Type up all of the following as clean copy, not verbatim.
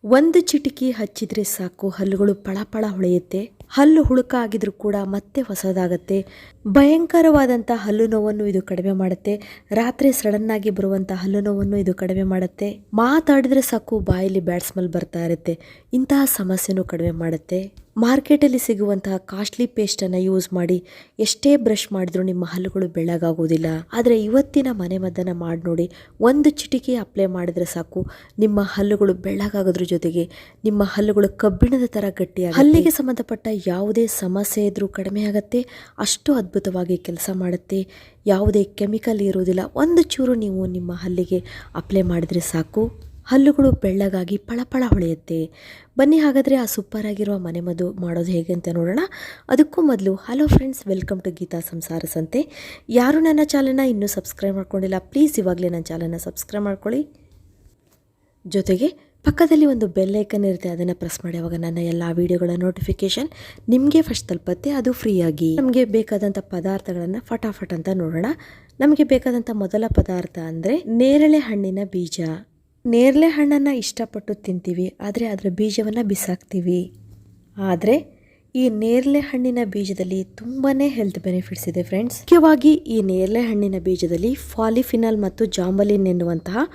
ಒಂದು ಚಿಟಿಕೆ ಹಚ್ಚಿದ್ರೆ ಸಾಕು ಹಲ್ಲುಗಳು ಪಳಪಳ ಹೊಳೆಯುತ್ತೆ. ಹಲ್ಲು ಹುಳುಕ ಆಗಿದ್ರೂ ಕೂಡ ಮತ್ತೆ ಹೊಸದಾಗತ್ತೆ. ಭಯಂಕರವಾದಂಥ ಹಲ್ಲು ನೋವನ್ನು ಇದು ಕಡಿಮೆ ಮಾಡುತ್ತೆ. ರಾತ್ರಿ ಸಡನ್ ಆಗಿ ಬರುವಂಥ ಹಲ್ಲು ನೋವನ್ನು ಇದು ಕಡಿಮೆ ಮಾಡುತ್ತೆ. ಮಾತಾಡಿದ್ರೆ ಸಾಕು ಬಾಯಲ್ಲಿ ಬ್ಯಾಡ್ ಸ್ಮೆಲ್ ಬರ್ತಾ ಇರುತ್ತೆ. ಇಂತಹ ಸಮಸ್ಯೆನೂ ಕಡಿಮೆ ಮಾಡುತ್ತೆ. ಮಾರ್ಕೆಟಲ್ಲಿ ಸಿಗುವಂತಹ ಕಾಸ್ಟ್ಲಿ ಪೇಸ್ಟನ್ನು ಯೂಸ್ ಮಾಡಿ ಎಷ್ಟೇ ಬ್ರಷ್ ಮಾಡಿದ್ರೂ ನಿಮ್ಮ ಹಲ್ಲುಗಳು ಬೆಳ್ಳಗಾಗೋದಿಲ್ಲ. ಆದರೆ ಇವತ್ತಿನ ಮನೆಮದ್ದನ್ನು ಮಾಡಿ ನೋಡಿ. ಒಂದು ಚಿಟಿಕೆ ಅಪ್ಲೈ ಮಾಡಿದ್ರೆ ಸಾಕು ನಿಮ್ಮ ಹಲ್ಲುಗಳು ಬೆಳ್ಳಗಾಗೋದ್ರ ಜೊತೆಗೆ ನಿಮ್ಮ ಹಲ್ಲುಗಳು ಕಬ್ಬಿಣದ ಥರ ಗಟ್ಟಿಯಾಗುತ್ತೆ. ಹಲ್ಲಿಗೆ ಸಂಬಂಧಪಟ್ಟ ಯಾವುದೇ ಸಮಸ್ಯೆ ಇದ್ರೂ ಕಡಿಮೆ ಆಗುತ್ತೆ. ಅಷ್ಟು ಅದ್ಭುತವಾಗಿ ಕೆಲಸ ಮಾಡುತ್ತೆ. ಯಾವುದೇ ಕೆಮಿಕಲ್ ಇರೋದಿಲ್ಲ. ಒಂದು ಚೂರು ನೀವು ನಿಮ್ಮ ಹಲ್ಲಿಗೆ ಅಪ್ಲೈ ಮಾಡಿದರೆ ಸಾಕು ಹಲ್ಲುಗಳು ಬೆಳ್ಳಗಾಗಿ ಪಳಪಳ ಹೊಳೆಯುತ್ತೆ. ಬನ್ನಿ ಹಾಗಾದರೆ ಆ ಸೂಪರ್ ಆಗಿರುವ ಮನೆಮದ್ದು ಮಾಡೋದು ಹೇಗೆ ಅಂತ ನೋಡೋಣ. ಅದಕ್ಕೂ ಮೊದಲು hello friends, welcome to Geetha Samsara Sante. ಯಾರು ನನ್ನ ಚಾನಲ್ನ ಇನ್ನೂ ಸಬ್ಸ್ಕ್ರೈಬ್ ಮಾಡ್ಕೊಂಡಿಲ್ಲ ಪ್ಲೀಸ್ ಇವಾಗಲೇ ನನ್ನ ಚಾನಲ್ನ ಸಬ್ಸ್ಕ್ರೈಬ್ ಮಾಡ್ಕೊಳ್ಳಿ. ಜೊತೆಗೆ ಪಕ್ಕದಲ್ಲಿ ಒಂದು ಬೆಲ್ ಐಕನ್ ಇರುತ್ತೆ, ಅದನ್ನು ಪ್ರೆಸ್ ಮಾಡಿ. ಅವಾಗ ನನ್ನ ಎಲ್ಲ ವೀಡಿಯೋಗಳ ನೋಟಿಫಿಕೇಷನ್ ನಿಮಗೆ ಫಸ್ಟ್ ತಲುಪತ್ತೆ, ಅದು ಫ್ರೀಯಾಗಿ. ನಮಗೆ ಬೇಕಾದಂಥ ಪದಾರ್ಥಗಳನ್ನು ಫಟಾಫಟ್ ಅಂತ ನೋಡೋಣ. ನಮಗೆ ಬೇಕಾದಂಥ ಮೊದಲ ಪದಾರ್ಥ ಅಂದರೆ ನೇರಳೆ ಹಣ್ಣಿನ ಬೀಜ. ನೇರಳೆ ಹಣ್ಣನ್ನು ಇಷ್ಟಪಟ್ಟು ತಿಂತೀವಿ, ಆದರೆ ಅದರ ಬೀಜವನ್ನು ಬಿಸಾಕ್ತೀವಿ. ಆದರೆ ಈ ನೇರಳೆ ಹಣ್ಣಿನ ಬೀಜದಲ್ಲಿ ತುಂಬಾ ಹೆಲ್ತ್ ಬೆನಿಫಿಟ್ಸ್ ಇದೆ ಫ್ರೆಂಡ್ಸ್. ಮುಖ್ಯವಾಗಿ ಈ ನೇರಳೆ ಹಣ್ಣಿನ ಬೀಜದಲ್ಲಿ ಫಾಲಿಫಿನಾಲ್ ಮತ್ತು ಜಾಂಬಲಿನ್ ಎನ್ನುವಂತಹ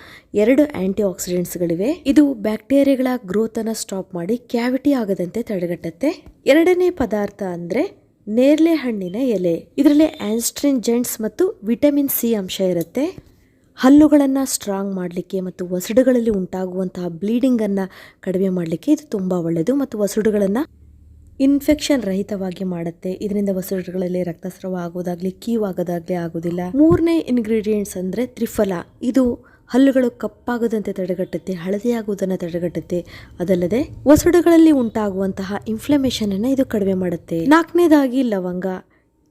2 ಆಂಟಿ ಆಕ್ಸಿಡೆಂಟ್ಸ್ಗಳಿವೆ. ಇದು ಬ್ಯಾಕ್ಟೀರಿಯಾಗಳ ಗ್ರೋತನ್ನು ಸ್ಟಾಪ್ ಮಾಡಿ ಕ್ಯಾವಿಟಿ ಆಗದಂತೆ ತಡೆಗಟ್ಟುತ್ತೆ. ಎರಡನೇ ಪದಾರ್ಥ ಅಂದರೆ ನೇರಳೆ ಹಣ್ಣಿನ ಎಲೆ. ಇದರಲ್ಲಿ ಆಸ್ಟ್ರಿಂಜೆಂಟ್ಸ್ ಮತ್ತು ವಿಟಮಿನ್ ಸಿ ಅಂಶ ಇರುತ್ತೆ. ಹಲ್ಲುಗಳನ್ನು ಸ್ಟ್ರಾಂಗ್ ಮಾಡಲಿಕ್ಕೆ ಮತ್ತು ವಸಡುಗಳಲ್ಲಿ ಉಂಟಾಗುವಂತಹ ಬ್ಲೀಡಿಂಗನ್ನು ಕಡಿಮೆ ಮಾಡಲಿಕ್ಕೆ ಇದು ತುಂಬ ಒಳ್ಳೆಯದು. ಮತ್ತು ವಸಡುಗಳನ್ನು ಇನ್ಫೆಕ್ಷನ್ ರಹಿತವಾಗಿ ಮಾಡುತ್ತೆ. ಇದರಿಂದ ವಸಡುಗಳಲ್ಲಿ ರಕ್ತಸ್ರಾವ ಆಗೋದಾಗಲಿ ಕೀವಾಗೋದಾಗಲಿ ಆಗೋದಿಲ್ಲ. ಮೂರನೇ ಇಂಗ್ರೀಡಿಯೆಂಟ್ಸ್ ಅಂದರೆ ತ್ರಿಫಲ. ಇದು ಹಲ್ಲುಗಳು ಕಪ್ಪಾಗದಂತೆ ತಡೆಗಟ್ಟುತ್ತೆ, ಹಳದಿಯಾಗುವುದನ್ನು ತಡೆಗಟ್ಟುತ್ತೆ. ಅದಲ್ಲದೆ ವಸಡುಗಳಲ್ಲಿ ಉಂಟಾಗುವಂತಹ ಇನ್ಫ್ಲಮೇಷನನ್ನು ಇದು ಕಡಿಮೆ ಮಾಡುತ್ತೆ. ನಾಲ್ಕನೇದಾಗಿ ಲವಂಗ.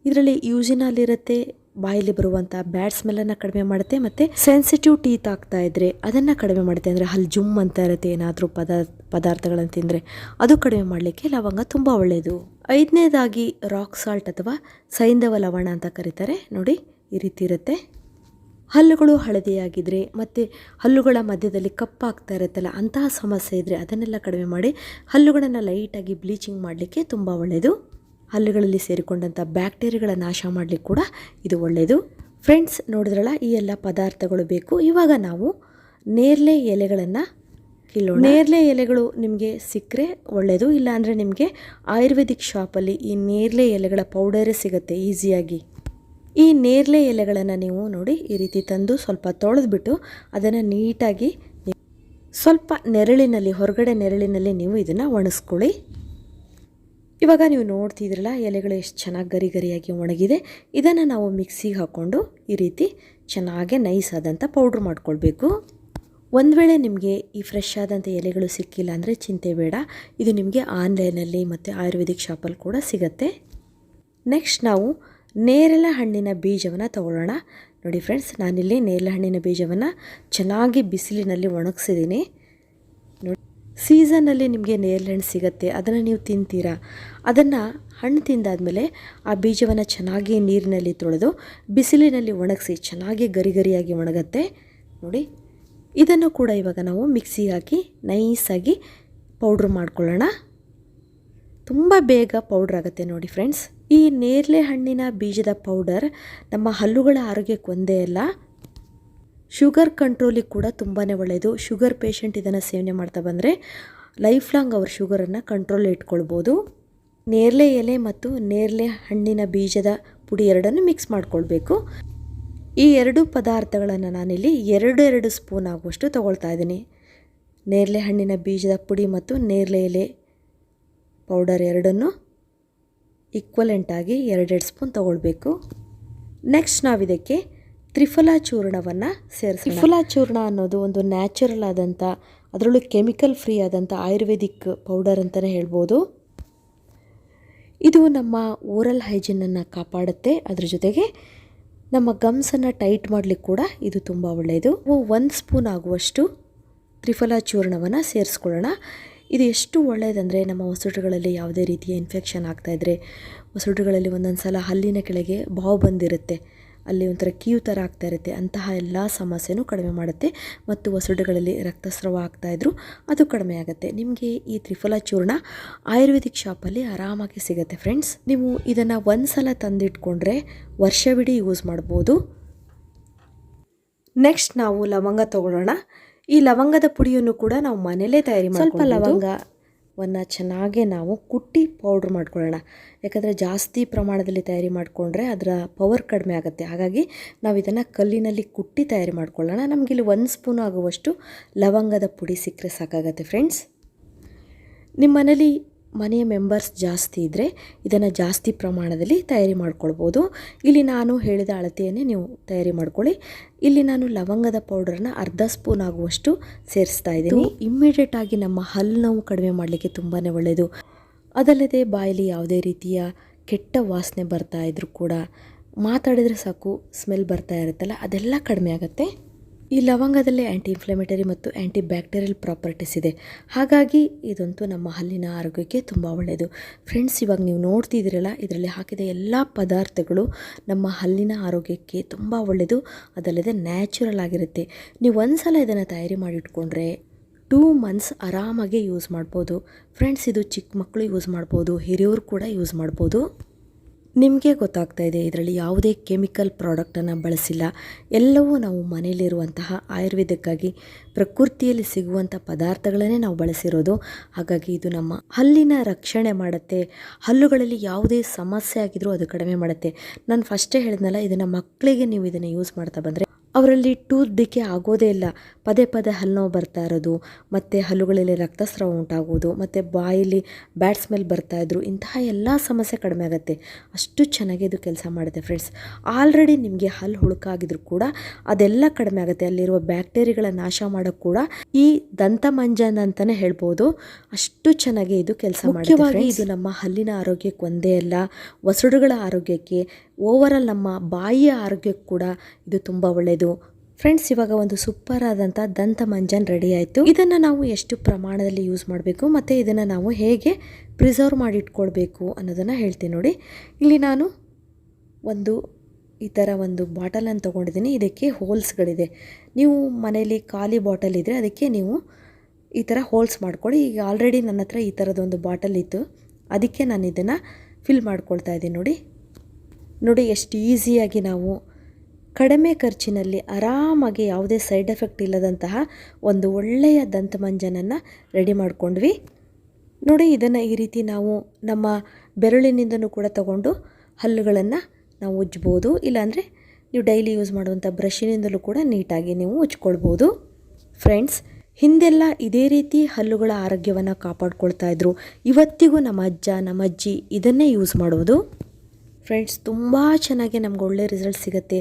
ಇದರಲ್ಲಿ ಯೂಸಿನಾಲ್ ಇರುತ್ತೆ. ಬಾಯಲ್ಲಿ ಬರುವಂಥ ಬ್ಯಾಡ್ ಸ್ಮೆಲ್ಲನ್ನು ಕಡಿಮೆ ಮಾಡುತ್ತೆ. ಮತ್ತು ಸೆನ್ಸಿಟಿವ್ ಟೀತ್ ಆಗ್ತಾ ಇದ್ರೆ ಅದನ್ನು ಕಡಿಮೆ ಮಾಡುತ್ತೆ. ಅಂದರೆ ಹಲ್ಲು ಜುಮ್ ಅಂತ ಇರುತ್ತೆ ಏನಾದರೂ ಪದಾರ್ಥಗಳನ್ನು ತಿಂದರೆ ಅದು ಕಡಿಮೆ ಮಾಡಲಿಕ್ಕೆ ಲವಂಗ ತುಂಬ ಒಳ್ಳೆಯದು. ಐದನೇದಾಗಿ ರಾಕ್ ಸಾಲ್ಟ್ ಅಥವಾ ಸೈಂಧವ ಲವಣ ಅಂತ ಕರೀತಾರೆ ನೋಡಿ, ಈ ರೀತಿ ಇರುತ್ತೆ. ಹಲ್ಲುಗಳು ಹಳದಿಯಾಗಿದ್ದರೆ ಮತ್ತು ಹಲ್ಲುಗಳ ಮಧ್ಯದಲ್ಲಿ ಕಪ್ಪಾಗ್ತಾ ಇರುತ್ತಲ್ಲ, ಅಂತಹ ಸಮಸ್ಯೆ ಇದ್ದರೆ ಅದನ್ನೆಲ್ಲ ಕಡಿಮೆ ಮಾಡಿ ಹಲ್ಲುಗಳನ್ನು ಲೈಟಾಗಿ ಬ್ಲೀಚಿಂಗ್ ಮಾಡಲಿಕ್ಕೆ ತುಂಬ ಒಳ್ಳೆಯದು. ಹಲ್ಲುಗಳಲ್ಲಿ ಸೇರಿಕೊಂಡಂಥ ಬ್ಯಾಕ್ಟೀರಿಯಾಗಳ ನಾಶ ಮಾಡಲಿಕ್ಕೆ ಕೂಡ ಇದು ಒಳ್ಳೆಯದು. ಫ್ರೆಂಡ್ಸ್, ನೋಡಿದ್ರಲ್ಲ, ಈ ಎಲ್ಲ ಪದಾರ್ಥಗಳು ಬೇಕು. ಇವಾಗ ನಾವು ನೇರಳೆ ಎಲೆಗಳನ್ನು ಕೀಳೋಣ. ನೇರಳೆ ಎಲೆಗಳು ನಿಮಗೆ ಸಿಕ್ಕರೆ ಒಳ್ಳೆಯದು, ಇಲ್ಲಾಂದರೆ ನಿಮಗೆ ಆಯುರ್ವೇದಿಕ್ ಶಾಪಲ್ಲಿ ಈ ನೇರಳೆ ಎಲೆಗಳ ಪೌಡರೇ ಸಿಗುತ್ತೆ ಈಸಿಯಾಗಿ. ಈ ನೇರಳೆ ಎಲೆಗಳನ್ನು ನೀವು ನೋಡಿ ಈ ರೀತಿ ತಂದು ಸ್ವಲ್ಪ ತೊಳೆದ್ಬಿಟ್ಟು ಅದನ್ನು ನೀಟಾಗಿ ಸ್ವಲ್ಪ ನೆರಳಿನಲ್ಲಿ, ಹೊರಗಡೆ ನೆರಳಿನಲ್ಲಿ ನೀವು ಇದನ್ನು ಒಣಗಿಸ್ಕೊಳ್ಳಿ. ಇವಾಗ ನೀವು ನೋಡ್ತಿದ್ರಲ್ಲ, ಎಲೆಗಳು ಎಷ್ಟು ಚೆನ್ನಾಗಿ ಗರಿ ಗರಿಯಾಗಿ ಒಣಗಿದೆ. ಇದನ್ನು ನಾವು ಮಿಕ್ಸಿಗೆ ಹಾಕ್ಕೊಂಡು ಈ ರೀತಿ ಚೆನ್ನಾಗಿ ನೈಸ್ ಆದಂಥ ಪೌಡ್ರ್ ಮಾಡ್ಕೊಳ್ಬೇಕು. ಒಂದು ವೇಳೆ ನಿಮಗೆ ಈ ಫ್ರೆಶ್ ಆದಂಥ ಎಲೆಗಳು ಸಿಕ್ಕಿಲ್ಲ ಅಂದರೆ ಚಿಂತೆ ಬೇಡ, ಇದು ನಿಮಗೆ ಆನ್ಲೈನಲ್ಲಿ ಮತ್ತು ಆಯುರ್ವೇದಿಕ್ ಶಾಪಲ್ಲಿ ಕೂಡ ಸಿಗುತ್ತೆ. ನೆಕ್ಸ್ಟ್ ನಾವು ನೇರಳೆ ಹಣ್ಣಿನ ಬೀಜವನ್ನು ತಗೊಳ್ಳೋಣ. ನೋಡಿ ಫ್ರೆಂಡ್ಸ್, ನಾನಿಲ್ಲಿ ನೇರಳೆ ಹಣ್ಣಿನ ಬೀಜವನ್ನು ಚೆನ್ನಾಗಿ ಬಿಸಿಲಿನಲ್ಲಿ ಒಣಗಿಸಿದ್ದೀನಿ. ನೋಡಿ, ಸೀಸನ್ನಲ್ಲಿ ನಿಮಗೆ ನೇರಳೆ ಹಣ್ಣು ಸಿಗುತ್ತೆ, ಅದನ್ನು ನೀವು ತಿಂತೀರಾ. ಅದನ್ನು ಹಣ್ಣು ತಿಂದಾದಮೇಲೆ ಆ ಬೀಜವನ್ನು ಚೆನ್ನಾಗಿ ನೀರಿನಲ್ಲಿ ತೊಳೆದು ಬಿಸಿಲಿನಲ್ಲಿ ಒಣಗಿಸಿ ಚೆನ್ನಾಗಿ ಗರಿ ಗರಿಯಾಗಿ ಒಣಗುತ್ತೆ ನೋಡಿ. ಇದನ್ನು ಕೂಡ ಇವಾಗ ನಾವು ಮಿಕ್ಸಿಗೆ ಹಾಕಿ ನೈಸಾಗಿ ಪೌಡ್ರ್ ಮಾಡ್ಕೊಳ್ಳೋಣ. ತುಂಬ ಬೇಗ ಪೌಡ್ರ್ ಆಗುತ್ತೆ ನೋಡಿ ಫ್ರೆಂಡ್ಸ್. ಈ ನೇರಳೆ ಹಣ್ಣಿನ ಬೀಜದ ಪೌಡರ್ ನಮ್ಮ ಹಲ್ಲುಗಳ ಆರೋಗ್ಯಕ್ಕೆ ಒಂದೇ ಅಲ್ಲ, ಶುಗರ್ ಕಂಟ್ರೋಲಿಗೆ ಕೂಡ ತುಂಬಾ ಒಳ್ಳೆಯದು. ಶುಗರ್ ಪೇಷಂಟ್ ಇದನ್ನು ಸೇವನೆ ಮಾಡ್ತಾ ಬಂದರೆ ಲೈಫ್ ಲಾಂಗ್ ಅವ್ರ ಶುಗರನ್ನು ಕಂಟ್ರೋಲ್ ಇಟ್ಕೊಳ್ಬೋದು. ನೇರಳೆ ಎಲೆ ಮತ್ತು ನೇರಳೆ ಹಣ್ಣಿನ ಬೀಜದ ಪುಡಿ ಎರಡನ್ನು ಮಿಕ್ಸ್ ಮಾಡ್ಕೊಳ್ಬೇಕು. ಈ 2 ಪದಾರ್ಥಗಳನ್ನು ನಾನಿಲ್ಲಿ 2 ಸ್ಪೂನ್ ಆಗುವಷ್ಟು ತೊಗೊಳ್ತಾ ಇದ್ದೀನಿ. ನೇರಳೆ ಹಣ್ಣಿನ ಬೀಜದ ಪುಡಿ ಮತ್ತು ನೇರಳೆ ಎಲೆ ಪೌಡರ್ ಎರಡನ್ನು ಈಕ್ವಲೆಂಟಾಗಿ 2 ಸ್ಪೂನ್ ತೊಗೊಳ್ಬೇಕು. ನೆಕ್ಸ್ಟ್ ನಾವಿದಕ್ಕೆ ತ್ರಿಫಲ ಚೂರ್ಣವನ್ನು ಸೇರಿಸೋಣ. ತ್ರಿಫಲ ಚೂರ್ಣ ಅನ್ನೋದು ಒಂದು ನ್ಯಾಚುರಲ್ ಆದಂಥ, ಅದರಲ್ಲೂ ಕೆಮಿಕಲ್ ಫ್ರೀ ಆದಂಥ ಆಯುರ್ವೇದಿಕ್ ಪೌಡರ್ ಅಂತಲೇ ಹೇಳ್ಬೋದು. ಇದು ನಮ್ಮ ಓರಲ್ ಹೈಜಿನನ್ನು ಕಾಪಾಡುತ್ತೆ. ಅದ್ರ ಜೊತೆಗೆ ನಮ್ಮ ಗಮ್ಸನ್ನು ಟೈಟ್ ಮಾಡಲಿಕ್ಕೆ ಕೂಡ ಇದು ತುಂಬ ಒಳ್ಳೆಯದು. 1 ಸ್ಪೂನ್ ಆಗುವಷ್ಟು ತ್ರಿಫಲ ಚೂರ್ಣವನ್ನು ಸೇರಿಸ್ಕೊಳ್ಳೋಣ. ಇದು ಎಷ್ಟು ಒಳ್ಳೆಯದಂದರೆ ನಮ್ಮ ವಸಡುಗಳಲ್ಲಿ ಯಾವುದೇ ರೀತಿಯ ಇನ್ಫೆಕ್ಷನ್ ಆಗ್ತಾಯಿದ್ರೆ, ವಸಡುಗಳಲ್ಲಿ ಒಂದೊಂದು ಸಲ ಹಲ್ಲಿನ ಕೆಳಗೆ ಬಾವು ಬಂದಿರುತ್ತೆ, ಅಲ್ಲಿ ಒಂಥರ ಕೀವು ಥರ ಆಗ್ತಾ ಇರುತ್ತೆ, ಅಂತಹ ಎಲ್ಲ ಸಮಸ್ಯೆನೂ ಕಡಿಮೆ ಮಾಡುತ್ತೆ. ಮತ್ತು ವಸಡುಗಳಲ್ಲಿ ರಕ್ತಸ್ರಾವ ಆಗ್ತಾಯಿದ್ರು ಅದು ಕಡಿಮೆ ಆಗುತ್ತೆ. ನಿಮಗೆ ಈ ತ್ರಿಫಲ ಚೂರ್ಣ ಆಯುರ್ವೇದಿಕ್ ಶಾಪಲ್ಲಿ ಆರಾಮಾಗಿ ಸಿಗುತ್ತೆ ಫ್ರೆಂಡ್ಸ್. ನೀವು ಇದನ್ನು ಒಂದು ಸಲ ತಂದಿಟ್ಕೊಂಡ್ರೆ ವರ್ಷವಿಡೀ ಯೂಸ್ ಮಾಡ್ಬೋದು. ನೆಕ್ಸ್ಟ್ ನಾವು ಲವಂಗ ತೊಗೊಳ್ಳೋಣ. ಈ ಲವಂಗದ ಪುಡಿಯನ್ನು ಕೂಡ ನಾವು ಮನೆಯಲ್ಲೇ ತಯಾರಿ ಮಾಡ್ಕೊಳ್ಳೋದು. ಸ್ವಲ್ಪ ಲವಂಗವನ್ನು ಚೆನ್ನಾಗಿ ನಾವು ಕುಟ್ಟಿ ಪೌಡ್ರ್ ಮಾಡ್ಕೊಳ್ಳೋಣ. ಯಾಕಂದರೆ ಜಾಸ್ತಿ ಪ್ರಮಾಣದಲ್ಲಿ ತಯಾರಿ ಮಾಡಿಕೊಂಡ್ರೆ ಅದರ ಪವರ್ ಕಡಿಮೆ ಆಗುತ್ತೆ. ಹಾಗಾಗಿ ನಾವು ಇದನ್ನು ಕಲ್ಲಿನಲ್ಲಿ ಕುಟ್ಟಿ ತಯಾರಿ ಮಾಡ್ಕೊಳ್ಳೋಣ. ನಮಗಿಲ್ಲಿ 1 ಸ್ಪೂನ್ ಆಗುವಷ್ಟು ಲವಂಗದ ಪುಡಿ ಸಿಕ್ಕರೆ ಸಾಕಾಗತ್ತೆ ಫ್ರೆಂಡ್ಸ್. ನಿಮ್ಮ ಮನೇಲಿ ಮನೆಯ ಮೆಂಬರ್ಸ್ ಜಾಸ್ತಿ ಇದ್ದರೆ ಇದನ್ನು ಜಾಸ್ತಿ ಪ್ರಮಾಣದಲ್ಲಿ ತಯಾರಿ ಮಾಡ್ಕೊಳ್ಬೋದು. ಇಲ್ಲಿ ನಾನು ಹೇಳಿದ ಅಳತೆಯನ್ನೇ ನೀವು ತಯಾರಿ ಮಾಡ್ಕೊಳ್ಳಿ. ಇಲ್ಲಿ ನಾನು ಲವಂಗದ ಪೌಡರ್ನ ಅರ್ಧ ಸ್ಪೂನ್ ಆಗುವಷ್ಟು ಸೇರಿಸ್ತಾ ಇದ್ದೀನಿ. ಇಮ್ಮಿಡಿಯೇಟ್ ಆಗಿ ನಮ್ಮ ಹಲ್ಲು ನೋವು ಕಡಿಮೆ ಮಾಡಲಿಕ್ಕೆ ತುಂಬಾ ಒಳ್ಳೆಯದು. ಅದಲ್ಲದೆ ಬಾಯಲ್ಲಿ ಯಾವುದೇ ರೀತಿಯ ಕೆಟ್ಟ ವಾಸನೆ ಬರ್ತಾ ಇದ್ರೂ ಕೂಡ ಮಾತಾಡಿದರೆ ಸಾಕು ಸ್ಮೆಲ್ ಬರ್ತಾ ಇರುತ್ತಲ್ಲ, ಅದೆಲ್ಲ ಕಡಿಮೆ ಆಗುತ್ತೆ. ಈ ಲವಂಗದಲ್ಲಿ ಆ್ಯಂಟಿ ಇನ್ಫ್ಲಮೇಟರಿ ಮತ್ತು ಆ್ಯಂಟಿ ಬ್ಯಾಕ್ಟೀರಿಯಲ್ ಪ್ರಾಪರ್ಟೀಸ್ ಇದೆ. ಹಾಗಾಗಿ ಇದಂತೂ ನಮ್ಮ ಹಲ್ಲಿನ ಆರೋಗ್ಯಕ್ಕೆ ತುಂಬ ಒಳ್ಳೆಯದು ಫ್ರೆಂಡ್ಸ್. ಇವಾಗ ನೀವು ನೋಡ್ತಿದ್ದೀರಲ್ಲ, ಇದರಲ್ಲಿ ಹಾಕಿದ ಎಲ್ಲ ಪದಾರ್ಥಗಳು ನಮ್ಮ ಹಲ್ಲಿನ ಆರೋಗ್ಯಕ್ಕೆ ತುಂಬ ಒಳ್ಳೆಯದು. ಅದಲ್ಲದೆ ನ್ಯಾಚುರಲ್ ಆಗಿರುತ್ತೆ. ನೀವು ಒಂದು ಸಲ ಇದನ್ನು ತಯಾರಿ ಮಾಡಿಟ್ಕೊಂಡ್ರೆ 2 ಮಂತ್ಸ್ ಆರಾಮಾಗಿ ಯೂಸ್ ಮಾಡ್ಬೋದು ಫ್ರೆಂಡ್ಸ್. ಇದು ಚಿಕ್ಕ ಮಕ್ಕಳು ಯೂಸ್ ಮಾಡ್ಬೋದು, ಹಿರಿಯವರು ಕೂಡ ಯೂಸ್ ಮಾಡ್ಬೋದು. ನಿಮಗೆ ಗೊತ್ತಾಗ್ತಾ ಇದೆ, ಇದರಲ್ಲಿ ಯಾವುದೇ ಕೆಮಿಕಲ್ ಪ್ರಾಡಕ್ಟನ್ನು ಬಳಸಿಲ್ಲ. ಎಲ್ಲವೂ ನಾವು ಮನೆಯಲ್ಲಿರುವಂತಹ ಆಯುರ್ವೇದಕ್ಕಾಗಿ ಪ್ರಕೃತಿಯಲ್ಲಿ ಸಿಗುವಂಥ ಪದಾರ್ಥಗಳನ್ನೇ ನಾವು ಬಳಸಿರೋದು. ಹಾಗಾಗಿ ಇದು ನಮ್ಮ ಹಲ್ಲಿನ ರಕ್ಷಣೆ ಮಾಡುತ್ತೆ. ಹಲ್ಲುಗಳಲ್ಲಿ ಯಾವುದೇ ಸಮಸ್ಯೆ ಆಗಿದ್ರೂ ಅದು ಕಡಿಮೆ ಮಾಡುತ್ತೆ. ನಾನು ಫಸ್ಟೇ ಹೇಳಿದ್ನಲ್ಲ, ಇದನ್ನು ಮಕ್ಕಳಿಗೆ ನೀವು ಇದನ್ನು ಯೂಸ್ ಮಾಡ್ತಾ ಬಂದರೆ ಅವರಲ್ಲಿ ಟೂತ್ ಡಿಕೆ ಆಗೋದೇ ಇಲ್ಲ. ಪದೇ ಪದೇ ಹಲ್ಲು ನೋವು ಬರ್ತಾ ಇರೋದು, ಮತ್ತು ಹಲ್ಲುಗಳಲ್ಲಿ ರಕ್ತಸ್ರಾವ ಉಂಟಾಗೋದು, ಮತ್ತು ಬಾಯಲ್ಲಿ ಬ್ಯಾಡ್ ಸ್ಮೆಲ್ ಬರ್ತಾಯಿದ್ರು, ಇಂತಹ ಎಲ್ಲ ಸಮಸ್ಯೆ ಕಡಿಮೆ ಆಗುತ್ತೆ. ಅಷ್ಟು ಚೆನ್ನಾಗಿ ಇದು ಕೆಲಸ ಮಾಡುತ್ತೆ ಫ್ರೆಂಡ್ಸ್. ಆಲ್ರೆಡಿ ನಿಮಗೆ ಹಲ್ಲು ಹುಳುಕಾಗಿದ್ರು ಕೂಡ ಅದೆಲ್ಲ ಕಡಿಮೆ ಆಗುತ್ತೆ. ಅಲ್ಲಿರುವ ಬ್ಯಾಕ್ಟೀರಿಯಾಗಳ ನಾಶ ಮಾಡೋಕ್ಕೆ ಕೂಡ ಈ ದಂತಮಂಜನ್ ಅಂತಲೇ ಹೇಳ್ಬೋದು. ಅಷ್ಟು ಚೆನ್ನಾಗಿ ಇದು ಕೆಲಸ ಮಾಡುತ್ತೆ. ಇದು ನಮ್ಮ ಹಲ್ಲಿನ ಆರೋಗ್ಯಕ್ಕೆ ಒಂದೇ ಅಲ್ಲ, ವಸಡುಗಳ ಆರೋಗ್ಯಕ್ಕೆ, ಓವರಾಲ್ ನಮ್ಮ ಬಾಯಿಯ ಆರೋಗ್ಯಕ್ಕೆ ಕೂಡ ಇದು ತುಂಬ ಒಳ್ಳೆಯದು ಫ್ರೆಂಡ್ಸ್. ಇವಾಗ ಒಂದು ಸೂಪರ್ ಆದಂಥ ದಂತಮಂಜನ್ ರೆಡಿ ಆಯಿತು. ಇದನ್ನು ನಾವು ಎಷ್ಟು ಪ್ರಮಾಣದಲ್ಲಿ ಯೂಸ್ ಮಾಡಬೇಕು ಮತ್ತು ಇದನ್ನು ನಾವು ಹೇಗೆ ಪ್ರಿಸರ್ವ್ ಮಾಡಿ ಇಟ್ಕೊಳ್ಬೇಕು ಅನ್ನೋದನ್ನು ಹೇಳ್ತೀನಿ ನೋಡಿ. ಇಲ್ಲಿ ನಾನು ಈ ಥರ ಒಂದು ಬಾಟಲನ್ನು ತೊಗೊಂಡಿದ್ದೀನಿ. ಇದಕ್ಕೆ ಹೋಲ್ಸ್ಗಳಿದೆ. ನೀವು ಮನೆಯಲ್ಲಿ ಖಾಲಿ ಬಾಟಲ್ ಇದ್ದರೆ ಅದಕ್ಕೆ ನೀವು ಈ ಥರ ಹೋಲ್ಸ್ ಮಾಡ್ಕೊಳ್ಳಿ. ಈಗ ಆಲ್ರೆಡಿ ನನ್ನ ಹತ್ರ ಈ ಥರದೊಂದು ಬಾಟಲ್ ಇತ್ತು, ಅದಕ್ಕೆ ನಾನು ಇದನ್ನು ಫಿಲ್ ಮಾಡ್ಕೊಳ್ತಾ ಇದ್ದೀನಿ. ನೋಡಿ ಎಷ್ಟು ಈಸಿಯಾಗಿ ನಾವು ಕಡಿಮೆ ಖರ್ಚಿನಲ್ಲಿ ಆರಾಮಾಗಿ ಯಾವುದೇ ಸೈಡ್ ಎಫೆಕ್ಟ್ ಇಲ್ಲದಂತಹ ಒಂದು ಒಳ್ಳೆಯ ದಂತಮಂಜನನ್ನು ರೆಡಿ ಮಾಡ್ಕೊಂಡ್ವಿ ನೋಡಿ. ಇದನ್ನು ಈ ರೀತಿ ನಾವು ನಮ್ಮ ಬೆರಳಿನಿಂದನೂ ಕೂಡ ತಗೊಂಡು ಹಲ್ಲುಗಳನ್ನು ನಾವು ಉಜ್ಜ್ಬೋದು. ಇಲ್ಲಾಂದರೆ ನೀವು ಡೈಲಿ ಯೂಸ್ ಮಾಡುವಂಥ ಬ್ರಷಿನಿಂದಲೂ ಕೂಡ ನೀಟಾಗಿ ನೀವು ಉಜ್ಕೊಳ್ಬೋದು ಫ್ರೆಂಡ್ಸ್. ಹಿಂದೆಲ್ಲ ಇದೇ ರೀತಿ ಹಲ್ಲುಗಳ ಆರೋಗ್ಯವನ್ನು ಕಾಪಾಡ್ಕೊಳ್ತಾ ಇದ್ರು. ಇವತ್ತಿಗೂ ನಮ್ಮ ಅಜ್ಜ ನಮ್ಮ ಅಜ್ಜಿ ಇದನ್ನೇ ಯೂಸ್ ಮಾಡೋದು ಫ್ರೆಂಡ್ಸ್. ತುಂಬ ಚೆನ್ನಾಗಿ ನಮ್ಗೆ ಒಳ್ಳೆ ರಿಸಲ್ಟ್ ಸಿಗುತ್ತೆ.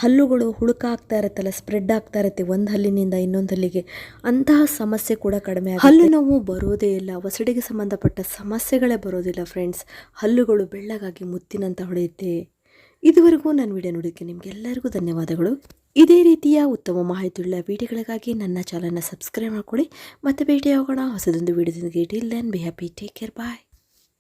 ಹಲ್ಲುಗಳು ಹುಳುಕಾಗ್ತಾ ಇರುತ್ತಲ್ಲ, ಸ್ಪ್ರೆಡ್ ಆಗ್ತಾ ಇರುತ್ತೆ ಒಂದು ಹಲ್ಲಿನಿಂದ ಇನ್ನೊಂದು ಹಲ್ಲಿಗೆ, ಅಂತಹ ಸಮಸ್ಯೆ ಕೂಡ ಕಡಿಮೆ ಆಗುತ್ತೆ. ಹಲ್ಲು ನೋವು ಬರೋದೇ ಇಲ್ಲ, ವಸಡಿಗೆ ಸಂಬಂಧಪಟ್ಟ ಸಮಸ್ಯೆಗಳೇ ಬರೋದಿಲ್ಲ ಫ್ರೆಂಡ್ಸ್. ಹಲ್ಲುಗಳು ಬೆಳ್ಳಗಾಗಿ ಮುತ್ತಿನಂತ ಹೊಳೆಯುತ್ತೆ. ಇದುವರೆಗೂ ನಾನು ವಿಡಿಯೋ ನೋಡೋಕ್ಕೆ ನಿಮಗೆಲ್ಲರಿಗೂ ಧನ್ಯವಾದಗಳು. ಇದೇ ರೀತಿಯ ಉತ್ತಮ ಮಾಹಿತಿಯುಳ್ಳ ವಿಡಿಯೋಗಳಿಗಾಗಿ ನನ್ನ ಚಾನಲ್ನ ಸಬ್ಸ್ಕ್ರೈಬ್ ಮಾಡ್ಕೊಳ್ಳಿ. ಮತ್ತೆ ಭೇಟಿಯಾಗೋಣ ಹೊಸದೊಂದು ವಿಡಿಯೋದೊಂದಿಗೆ. Till then be happy, take care, bye.